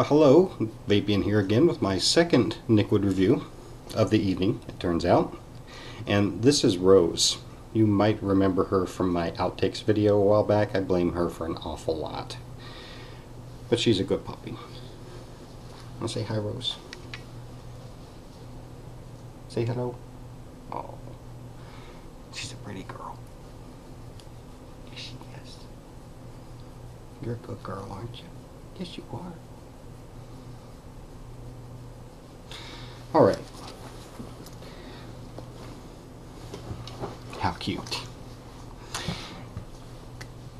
Hello, Vapian here again with my second Nicquid review of the evening, it turns out. And this is Rose. You might remember her from my outtakes video a while back. I blame her for an awful lot. But she's a good puppy. Want to say hi, Rose? Say hello? Oh, she's a pretty girl. Yes, she is. You're a good girl, aren't you? Yes, you are. Alright. How cute.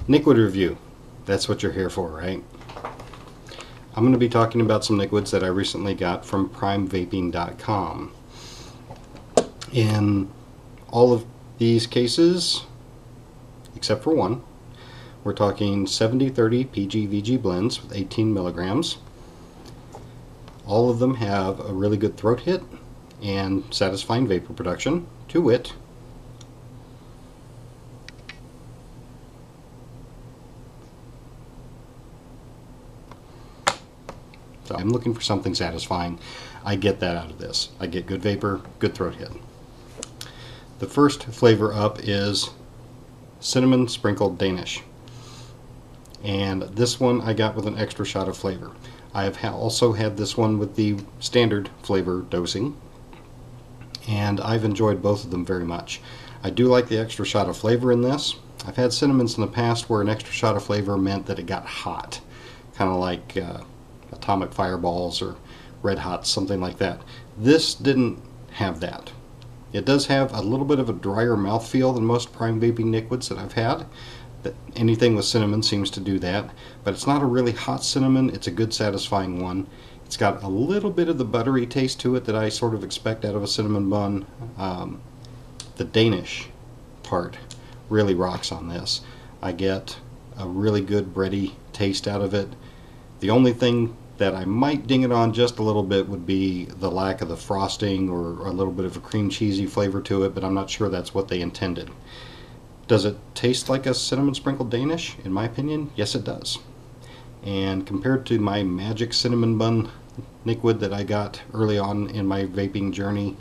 Nicquid review. That's what you're here for, right? I'm going to be talking about some Nicquids that I recently got from PrimeVaping.com. In all of these cases, except for one, we're talking 70-30 PG-VG blends with 18 milligrams. All of them have a really good throat hit and satisfying vapor production, to wit. So I'm looking for something satisfying. I get that out of this. I get good vapor, good throat hit. The first flavor up is Cinnamon Sprinkled Danish. And this one I got with an extra shot of flavor. I have also had this one with the standard flavor dosing, and I've enjoyed both of them very much. I do like the extra shot of flavor in this. I've had cinnamons in the past where an extra shot of flavor meant that it got hot, kind of like atomic fireballs or red hot, something like that. This didn't have that. It does have a little bit of a drier mouthfeel than most Prime Vaping Nicquids that I've had. Anything with cinnamon seems to do that, but it's not a really hot cinnamon. It's a good satisfying one. It's got a little bit of the buttery taste to it that I sort of expect out of a cinnamon bun. The Danish part really rocks on this. I get a really good bready taste out of it. The only thing that I might ding it on just a little bit would be the lack of the frosting or a little bit of a cream cheesy flavor to it, but I'm not sure that's what they intended. Does it taste like a cinnamon sprinkled Danish? In my opinion, yes it does. And compared to my Magic Cinnamon Bun Nicquid that I got early on in my vaping journey,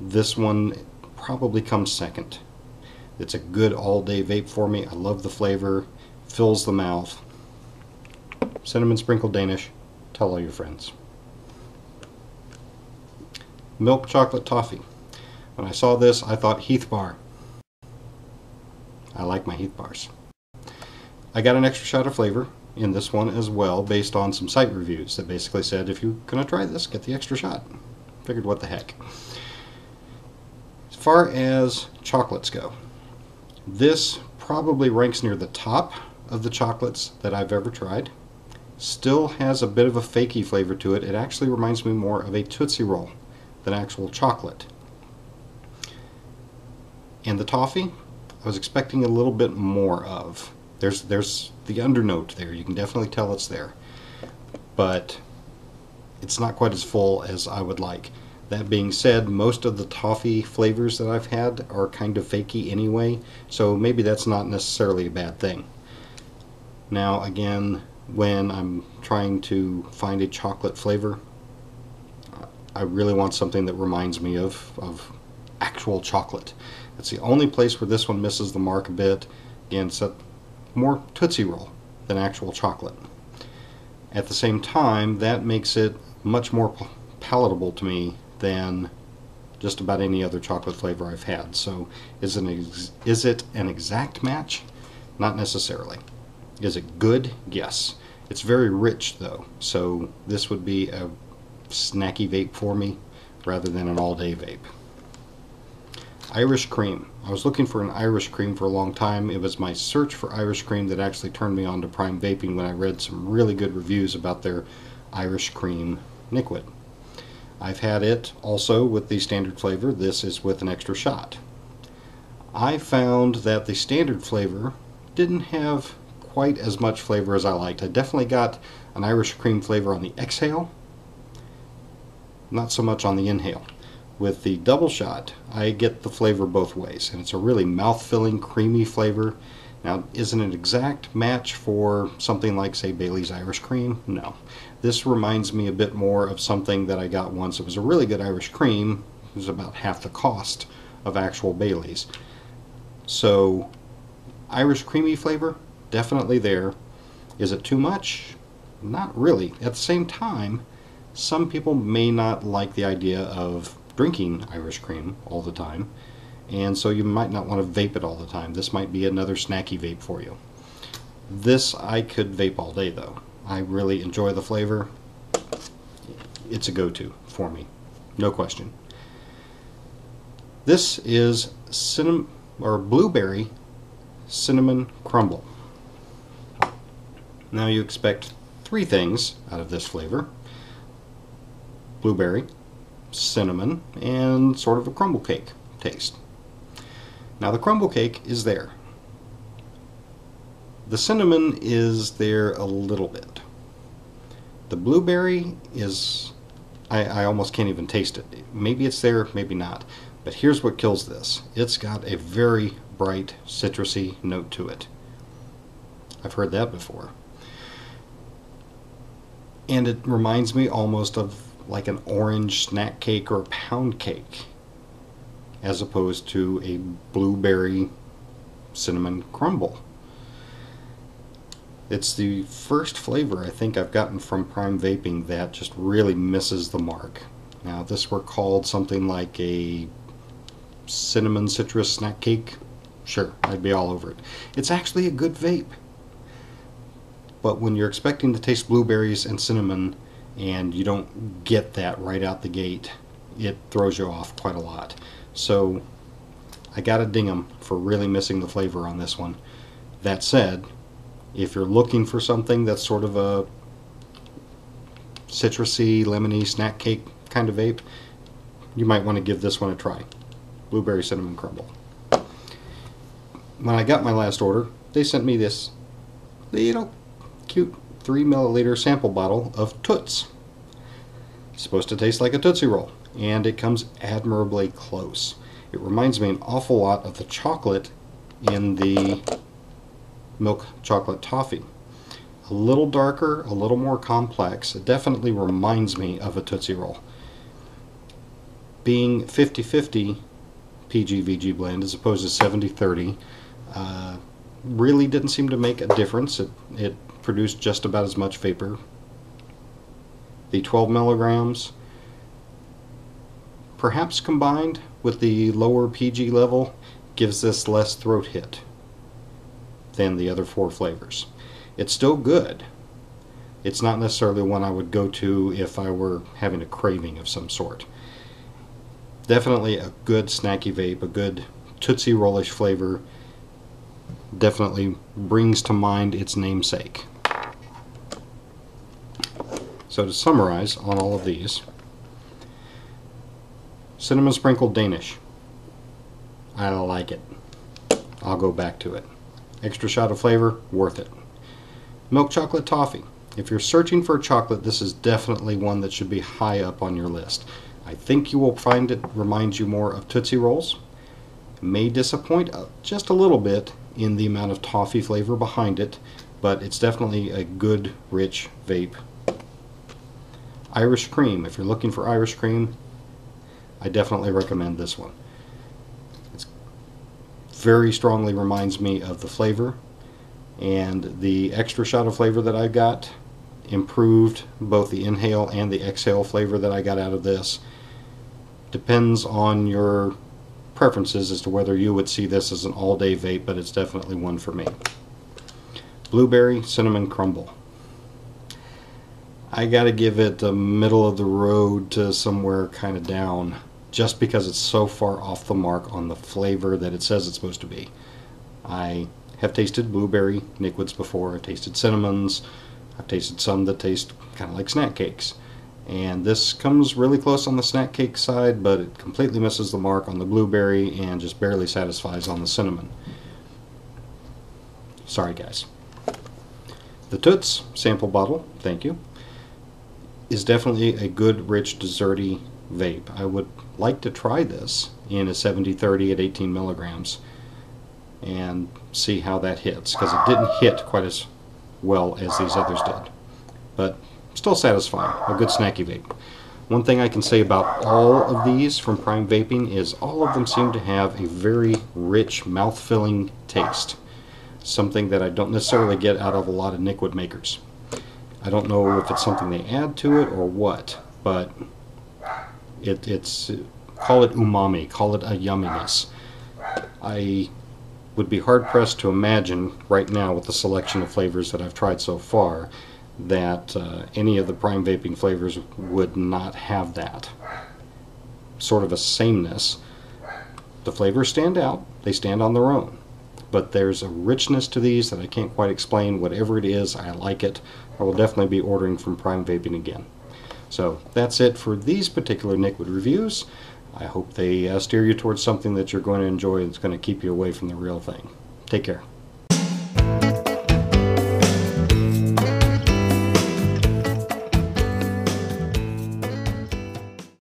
this one probably comes second. It's a good all-day vape for me. I love the flavor, fills the mouth. Cinnamon Sprinkled Danish, tell all your friends. Milk Chocolate Toffee. When I saw this, I thought Heath Bar. I like my Heath bars. I got an extra shot of flavor in this one as well, based on some site reviews that basically said if you're going to try this, get the extra shot. Figured what the heck. As far as chocolates go, this probably ranks near the top of the chocolates that I've ever tried. Still has a bit of a fakey flavor to it. It actually reminds me more of a Tootsie Roll than actual chocolate. And the toffee, I was expecting a little bit more of. There's the undernote there. You can definitely tell it's there. But it's not quite as full as I would like. That being said, most of the toffee flavors that I've had are kind of fakey anyway, so maybe that's not necessarily a bad thing. Now again, when I'm trying to find a chocolate flavor, I really want something that reminds me of actual chocolate. It's the only place where this one misses the mark a bit. Again, it's a more Tootsie Roll than actual chocolate. At the same time, that makes it much more palatable to me than just about any other chocolate flavor I've had. So is it an exact match? Not necessarily. Is it good? Yes. It's very rich though, so this would be a snacky vape for me rather than an all-day vape. Irish Cream. I was looking for an Irish Cream for a long time. It was my search for Irish Cream that actually turned me on to Prime Vaping when I read some really good reviews about their Irish Cream Nicquid. I've had it also with the standard flavor. This is with an extra shot. I found that the standard flavor didn't have quite as much flavor as I liked. I definitely got an Irish Cream flavor on the exhale, not so much on the inhale. With the double shot, I get the flavor both ways, and it's a really mouth-filling, creamy flavor Now, is it an exact match for something like, say, Bailey's Irish Cream? No. This reminds me a bit more of something that I got once. It was a really good Irish Cream. It was about half the cost of actual Bailey's. So, Irish creamy flavor, definitely there. Is it too much? Not really. At the same time, some people may not like the idea of drinking Irish Cream all the time, and so you might not want to vape it all the time. This might be another snacky vape for you. This I could vape all day though. I really enjoy the flavor. It's a go-to for me, no question. This is blueberry cinnamon crumble. Now you expect three things out of this flavor: blueberry, cinnamon, and sort of a crumble cake taste. Now the crumble cake is there. The cinnamon is there a little bit. The blueberry is, I almost can't even taste it. Maybe it's there, maybe not. But here's what kills this. It's got a very bright citrusy note to it. I've heard that before. And it reminds me almost of like an orange snack cake or pound cake, as opposed to a blueberry cinnamon crumble. It's the first flavor I think I've gotten from Prime Vaping that just really misses the mark. Now, if this were called something like a cinnamon citrus snack cake, sure, I'd be all over it. It's actually a good vape. But when you're expecting to taste blueberries and cinnamon and you don't get that right out the gate, it throws you off quite a lot. So I gotta ding them for really missing the flavor on this one. That said, if you're looking for something that's sort of a citrusy, lemony snack cake kind of vape, you might want to give this one a try. Blueberry cinnamon crumble. When I got my last order, they sent me this little cute 3 milliliter sample bottle of Toots. It's supposed to taste like a Tootsie Roll, and it comes admirably close. It reminds me an awful lot of the chocolate in the milk chocolate toffee. A little darker, a little more complex. It definitely reminds me of a Tootsie Roll. Being 50-50 PG-VG blend as opposed to 70-30 really didn't seem to make a difference. It produced just about as much vapor. The 12 milligrams, perhaps combined with the lower PG level, gives this less throat hit than the other four flavors. It's still good. It's not necessarily one I would go to if I were having a craving of some sort. Definitely a good snacky vape, a good Tootsie Rollish flavor. Definitely brings to mind its namesake. So to summarize on all of these: cinnamon sprinkled Danish, I like it. I'll go back to it. Extra shot of flavor, worth it. Milk chocolate toffee. If you're searching for a chocolate, this is definitely one that should be high up on your list. I think you will find it reminds you more of Tootsie Rolls. It may disappoint just a little bit in the amount of toffee flavor behind it, but it's definitely a good, rich vape. Irish cream. If you're looking for Irish cream, I definitely recommend this one. It very strongly reminds me of the flavor, and the extra shot of flavor that I got improved both the inhale and the exhale flavor that I got out of this. Depends on your preferences as to whether you would see this as an all-day vape, but it's definitely one for me. Blueberry cinnamon crumble. I gotta give it a middle of the road to somewhere kind of down, just because it's so far off the mark on the flavor that it says it's supposed to be. I have tasted blueberry Nicquids before. I've tasted cinnamons. I've tasted some that taste kind of like snack cakes. And this comes really close on the snack cake side, but it completely misses the mark on the blueberry and just barely satisfies on the cinnamon. Sorry guys. The Toots sample bottle, thank you, is definitely a good, rich, desserty vape. I would like to try this in a 70-30 at 18 milligrams. and see how that hits, because it didn't hit quite as well as these others did. But still satisfying. A good snacky vape. One thing I can say about all of these from Prime Vaping is all of them seem to have a very rich, mouth-filling taste. Something that I don't necessarily get out of a lot of Nicquid makers. I don't know if it's something they add to it or what, but it's call it umami, call it a yumminess. I would be hard-pressed to imagine right now, with the selection of flavors that I've tried so far, that any of the Prime Vaping flavors would not have that sort of a sameness. The flavors stand out, they stand on their own, but there's a richness to these that I can't quite explain. Whatever it is, I like it. I will definitely be ordering from Prime Vaping again. So that's it for these particular Nicquid reviews. I hope they steer you towards something that you're going to enjoy and it's going to keep you away from the real thing. Take care.